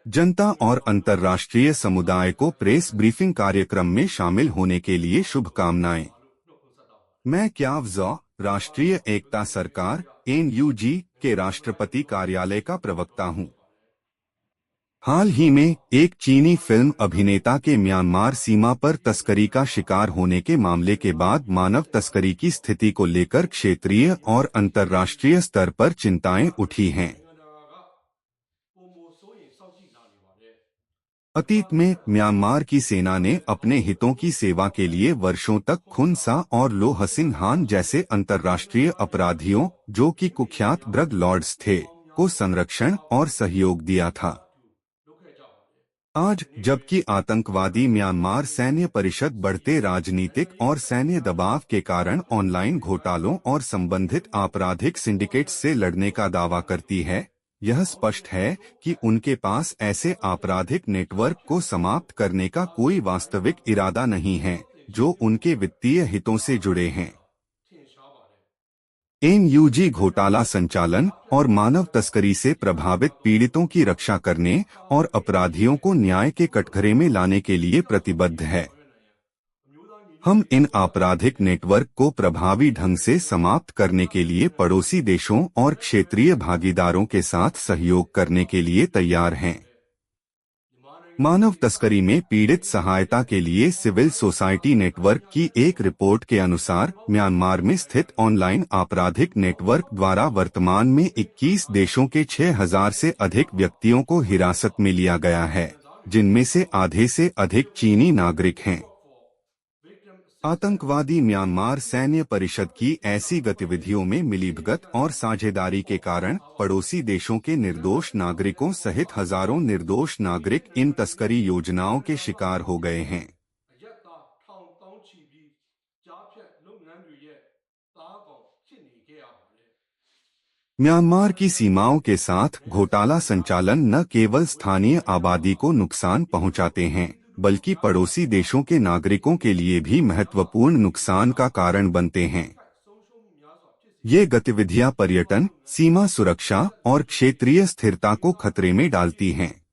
जनता और अंतर्राष्ट्रीय समुदाय को प्रेस ब्रीफिंग कार्यक्रम में शामिल होने के लिए शुभकामनाएं। मैं क्यावज़ॉ राष्ट्रीय एकता सरकार (NUG) के राष्ट्रपति कार्यालय का प्रवक्ता हूं। हाल ही में एक चीनी फिल्म अभिनेता के म्यांमार सीमा पर तस्करी का शिकार होने के मामले के बाद मानव तस्करी की स्थिति को लेकर क्षेत्रीय और अंतर्राष्ट्रीय स्तर पर चिंताएं उठी हैं। अतीत में म्यांमार की सेना ने अपने हितों की सेवा के लिए वर्षों तक खुन सा और लो हसिन हान जैसे अंतर्राष्ट्रीय अपराधियों, जो कि कुख्यात ड्रग लॉर्ड्स थे, को संरक्षण और सहयोग दिया था। आज जबकि आतंकवादी म्यांमार सैन्य परिषद बढ़ते राजनीतिक और सैन्य दबाव के कारण ऑनलाइन घोटालों और संबंधित आपराधिक सिंडिकेट्स से लड़ने का दावा करती है, यह स्पष्ट है कि उनके पास ऐसे आपराधिक नेटवर्क को समाप्त करने का कोई वास्तविक इरादा नहीं है, जो उनके वित्तीय हितों से जुड़े हैं। NUG घोटाला संचालन और मानव तस्करी से प्रभावित पीड़ितों की रक्षा करने और अपराधियों को न्याय के कटघरे में लाने के लिए प्रतिबद्ध है। हम इन आपराधिक नेटवर्क को प्रभावी ढंग से समाप्त करने के लिए पड़ोसी देशों और क्षेत्रीय भागीदारों के साथ सहयोग करने के लिए तैयार हैं। मानव तस्करी में पीड़ित सहायता के लिए सिविल सोसाइटी नेटवर्क की एक रिपोर्ट के अनुसार म्यांमार में स्थित ऑनलाइन आपराधिक नेटवर्क द्वारा वर्तमान में 21 देशों के 6000 से अधिक व्यक्तियों को हिरासत में लिया गया है, जिनमें से आधे से अधिक चीनी नागरिक हैं। आतंकवादी म्यांमार सैन्य परिषद की ऐसी गतिविधियों में मिलीभगत और साझेदारी के कारण पड़ोसी देशों के निर्दोष नागरिकों सहित हजारों निर्दोष नागरिक इन तस्करी योजनाओं के शिकार हो गए हैं। म्यांमार की सीमाओं के साथ घोटाला संचालन न केवल स्थानीय आबादी को नुकसान पहुंचाते हैं, बल्कि पड़ोसी देशों के नागरिकों के लिए भी महत्वपूर्ण नुकसान का कारण बनते हैं। ये गतिविधियां पर्यटन, सीमा सुरक्षा और क्षेत्रीय स्थिरता को खतरे में डालती हैं।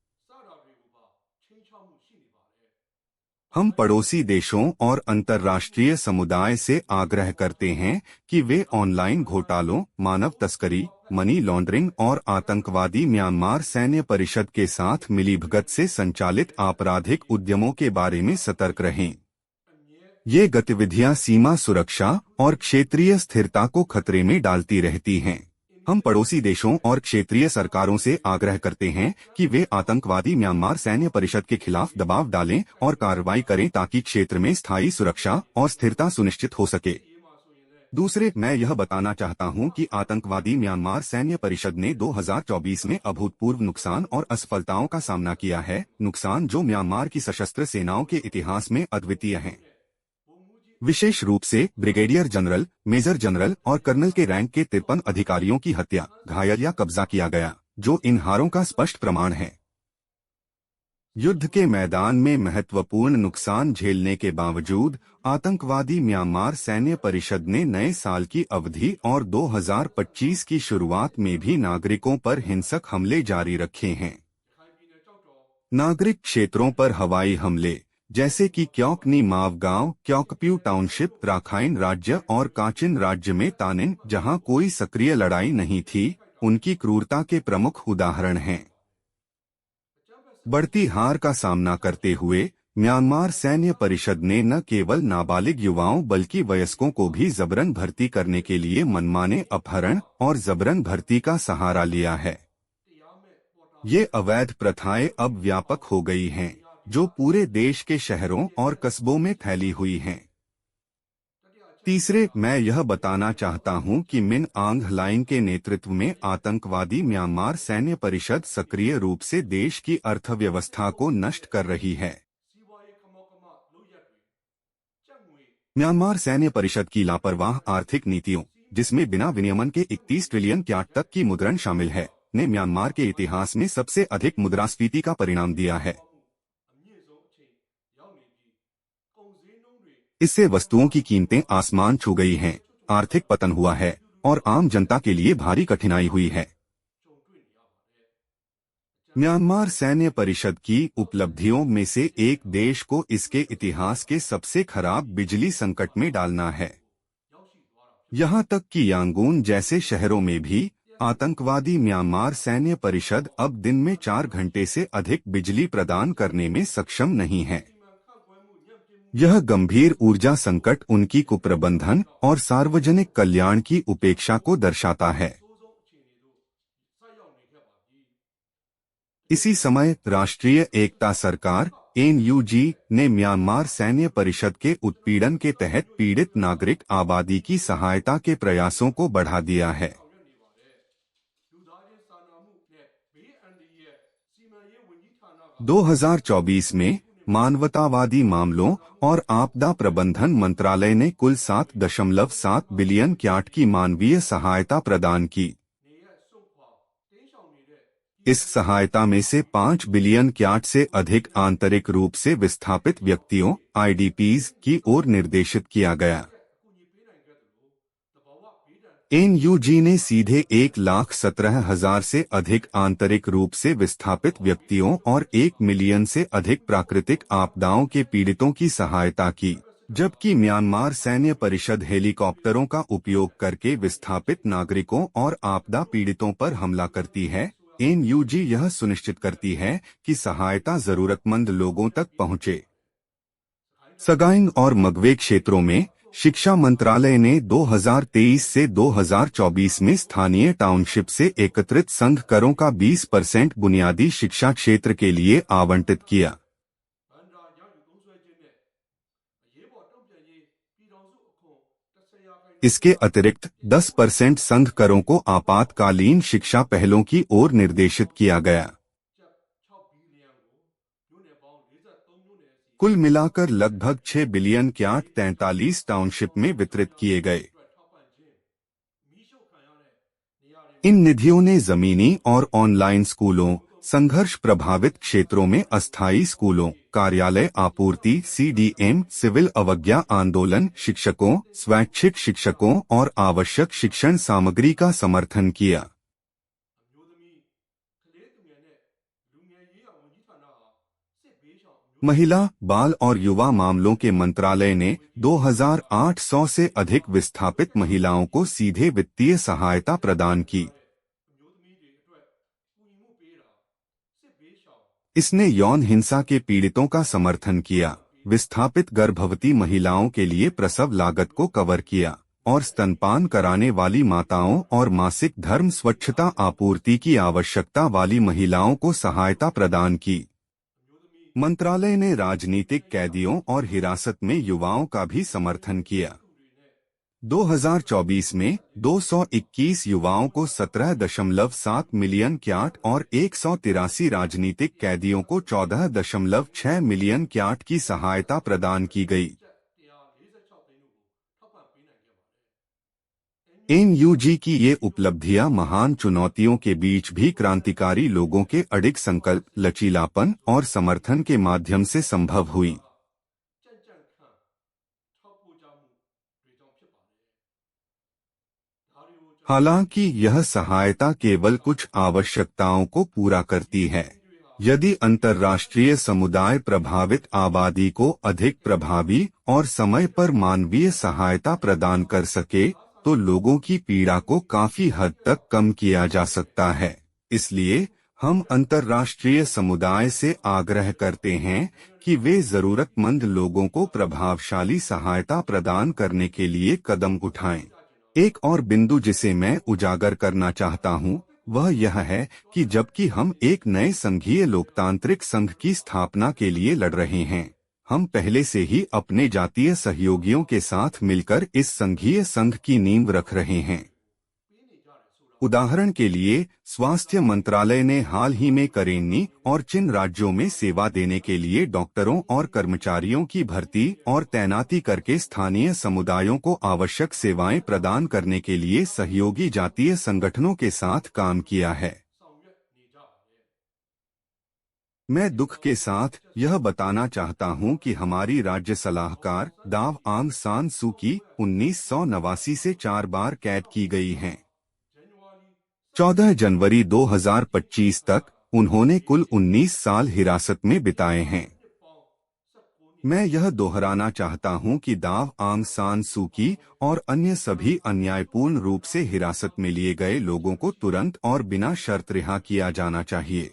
हम पड़ोसी देशों और अंतर्राष्ट्रीय समुदाय से आग्रह करते हैं कि वे ऑनलाइन घोटालों, मानव तस्करी, मनी लॉन्ड्रिंग और आतंकवादी म्यांमार सैन्य परिषद के साथ मिलीभगत से संचालित आपराधिक उद्यमों के बारे में सतर्क रहें। ये गतिविधियां सीमा सुरक्षा और क्षेत्रीय स्थिरता को खतरे में डालती रहती हैं। हम पड़ोसी देशों और क्षेत्रीय सरकारों से आग्रह करते हैं कि वे आतंकवादी म्यांमार सैन्य परिषद के खिलाफ दबाव डालें और कार्रवाई करें ताकि क्षेत्र में स्थायी सुरक्षा और स्थिरता सुनिश्चित हो सके। दूसरे, मैं यह बताना चाहता हूं कि आतंकवादी म्यांमार सैन्य परिषद ने 2024 में अभूतपूर्व नुकसान और असफलताओं का सामना किया है, नुकसान जो म्यांमार की सशस्त्र सेनाओं के इतिहास में अद्वितीय हैं। विशेष रूप से ब्रिगेडियर जनरल, मेजर जनरल और कर्नल के रैंक के 53 अधिकारियों की हत्या, घायल या कब्जा किया गया, जो इन हारों का स्पष्ट प्रमाण है। युद्ध के मैदान में महत्वपूर्ण नुकसान झेलने के बावजूद आतंकवादी म्यांमार सैन्य परिषद ने नए साल की अवधि और 2025 की शुरुआत में भी नागरिकों पर हिंसक हमले जारी रखे हैं। नागरिक क्षेत्रों पर हवाई हमले, जैसे कि क्योंकनी माव गांव, क्योंकप्यू टाउनशिप, राखाइन राज्य और काचिन राज्य में तानिन, जहां कोई सक्रिय लड़ाई नहीं थी, उनकी क्रूरता के प्रमुख उदाहरण हैं। बढ़ती हार का सामना करते हुए म्यांमार सैन्य परिषद ने न केवल नाबालिग युवाओं बल्कि वयस्कों को भी जबरन भर्ती करने के लिए मनमाने अपहरण और जबरन भर्ती का सहारा लिया है। ये अवैध प्रथाएं अब व्यापक हो गई हैं, जो पूरे देश के शहरों और कस्बों में फैली हुई हैं। तीसरे, मैं यह बताना चाहता हूं कि मिन आंग ह्लाइंग के नेतृत्व में आतंकवादी म्यांमार सैन्य परिषद सक्रिय रूप से देश की अर्थव्यवस्था को नष्ट कर रही है। म्यांमार सैन्य परिषद की लापरवाह आर्थिक नीतियों, जिसमें बिना विनियमन के 31 ट्रिलियन क्याट तक की मुद्रण शामिल है, ने म्यांमार के इतिहास में सबसे अधिक मुद्रास्फीति का परिणाम दिया है। इससे वस्तुओं की कीमतें आसमान छू गई हैं, आर्थिक पतन हुआ है और आम जनता के लिए भारी कठिनाई हुई है। म्यांमार सैन्य परिषद की उपलब्धियों में से एक देश को इसके इतिहास के सबसे खराब बिजली संकट में डालना है। यहाँ तक कि यांगून जैसे शहरों में भी आतंकवादी म्यांमार सैन्य परिषद अब दिन में 4 घंटे से अधिक बिजली प्रदान करने में सक्षम नहीं है। यह गंभीर ऊर्जा संकट उनकी कुप्रबंधन और सार्वजनिक कल्याण की उपेक्षा को दर्शाता है। इसी समय राष्ट्रीय एकता सरकार NUG ने म्यांमार सैन्य परिषद के उत्पीड़न के तहत पीड़ित नागरिक आबादी की सहायता के प्रयासों को बढ़ा दिया है। 2024 में मानवतावादी मामलों और आपदा प्रबंधन मंत्रालय ने कुल 7.7 बिलियन क्याट की मानवीय सहायता प्रदान की। इस सहायता में से 5 बिलियन क्याट से अधिक आंतरिक रूप से विस्थापित व्यक्तियों IDPs की ओर निर्देशित किया गया। NUG ने सीधे 1,17,000 से अधिक आंतरिक रूप से विस्थापित व्यक्तियों और 1 मिलियन से अधिक प्राकृतिक आपदाओं के पीड़ितों की सहायता की, जबकि म्यांमार सैन्य परिषद हेलीकॉप्टरों का उपयोग करके विस्थापित नागरिकों और आपदा पीड़ितों पर हमला करती है। NUG यह सुनिश्चित करती है कि सहायता जरूरतमंद लोगों तक पहुंचे। सगाइंग और मगवे क्षेत्रों में शिक्षा मंत्रालय ने 2023 से 2024 में स्थानीय टाउनशिप से एकत्रित संघ करों का 20% बुनियादी शिक्षा क्षेत्र के लिए आवंटित किया। इसके अतिरिक्त 10% संघ करों को आपातकालीन शिक्षा पहलों की ओर निर्देशित किया गया। कुल मिलाकर लगभग 6 बिलियन क्याट 43 टाउनशिप में वितरित किए गए। इन निधियों ने जमीनी और ऑनलाइन स्कूलों, संघर्ष प्रभावित क्षेत्रों में अस्थायी स्कूलों, कार्यालय आपूर्ति CDM, सिविल अवज्ञा आंदोलन, शिक्षकों, स्वैच्छिक शिक्षकों और आवश्यक शिक्षण सामग्री का समर्थन किया। महिला, बाल और युवा मामलों के मंत्रालय ने 2,800 से अधिक विस्थापित महिलाओं को सीधे वित्तीय सहायता प्रदान की। इसने यौन हिंसा के पीड़ितों का समर्थन किया, विस्थापित गर्भवती महिलाओं के लिए प्रसव लागत को कवर किया और स्तनपान कराने वाली माताओं और मासिक धर्म स्वच्छता आपूर्ति की आवश्यकता वाली महिलाओं को सहायता प्रदान की। मंत्रालय ने राजनीतिक कैदियों और हिरासत में युवाओं का भी समर्थन किया। 2024 में 221 युवाओं को 17.7 मिलियन क्याट और 183 राजनीतिक कैदियों को 14.6 मिलियन क्याट की सहायता प्रदान की गई। NUG की ये उपलब्धियां महान चुनौतियों के बीच भी क्रांतिकारी लोगों के अडिग संकल्प, लचीलापन और समर्थन के माध्यम से संभव हुई। हालांकि यह सहायता केवल कुछ आवश्यकताओं को पूरा करती है। यदि अंतर्राष्ट्रीय समुदाय प्रभावित आबादी को अधिक प्रभावी और समय पर मानवीय सहायता प्रदान कर सके, तो लोगों की पीड़ा को काफी हद तक कम किया जा सकता है। इसलिए हम अंतर्राष्ट्रीय समुदाय से आग्रह करते हैं कि वे जरूरतमंद लोगों को प्रभावशाली सहायता प्रदान करने के लिए कदम उठाएं। एक और बिंदु जिसे मैं उजागर करना चाहता हूं, वह यह है कि जबकि हम एक नए संघीय लोकतांत्रिक संघ की स्थापना के लिए लड़ रहे हैं, हम पहले से ही अपने जातीय सहयोगियों के साथ मिलकर इस संघीय संघ की नींव रख रहे हैं। उदाहरण के लिए, स्वास्थ्य मंत्रालय ने हाल ही में करेन्नी और चिन राज्यों में सेवा देने के लिए डॉक्टरों और कर्मचारियों की भर्ती और तैनाती करके स्थानीय समुदायों को आवश्यक सेवाएं प्रदान करने के लिए सहयोगी जातीय संगठनों के साथ काम किया है। मैं दुख के साथ यह बताना चाहता हूं कि हमारी राज्य सलाहकार दाव आंग सान सू की 1989 से 4 बार कैद की गई हैं। 14 जनवरी 2025 तक उन्होंने कुल 19 साल हिरासत में बिताए हैं। मैं यह दोहराना चाहता हूं कि दाव आंग सान सू की और अन्य सभी अन्यायपूर्ण रूप से हिरासत में लिए गए लोगों को तुरंत और बिना शर्त रिहा किया जाना चाहिए।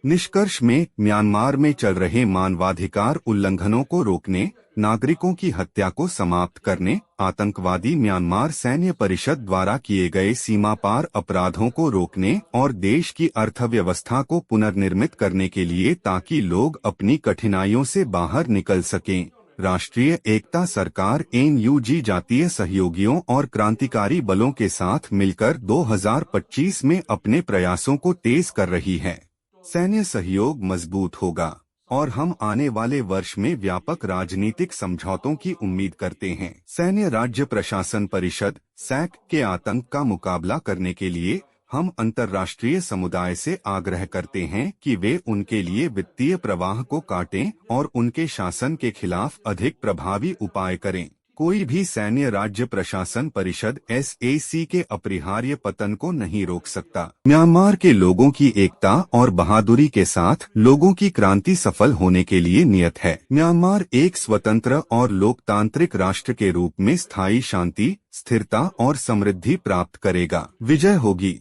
निष्कर्ष में, म्यांमार में चल रहे मानवाधिकार उल्लंघनों को रोकने, नागरिकों की हत्या को समाप्त करने, आतंकवादी म्यांमार सैन्य परिषद द्वारा किए गए सीमा पार अपराधों को रोकने और देश की अर्थव्यवस्था को पुनर्निर्मित करने के लिए ताकि लोग अपनी कठिनाइयों से बाहर निकल सकें, राष्ट्रीय एकता सरकार NUG जातीय सहयोगियों और क्रांतिकारी बलों के साथ मिलकर 2025 में अपने प्रयासों को तेज कर रही है। सैन्य सहयोग मजबूत होगा और हम आने वाले वर्ष में व्यापक राजनीतिक समझौतों की उम्मीद करते हैं। सैन्य राज्य प्रशासन परिषद SAC के आतंक का मुकाबला करने के लिए हम अंतर्राष्ट्रीय समुदाय से आग्रह करते हैं कि वे उनके लिए वित्तीय प्रवाह को काटें और उनके शासन के खिलाफ अधिक प्रभावी उपाय करें। कोई भी सैन्य राज्य प्रशासन परिषद SAC के अपरिहार्य पतन को नहीं रोक सकता। म्यांमार के लोगों की एकता और बहादुरी के साथ लोगों की क्रांति सफल होने के लिए नियत है। म्यांमार एक स्वतंत्र और लोकतांत्रिक राष्ट्र के रूप में स्थायी शांति, स्थिरता और समृद्धि प्राप्त करेगा। विजय होगी।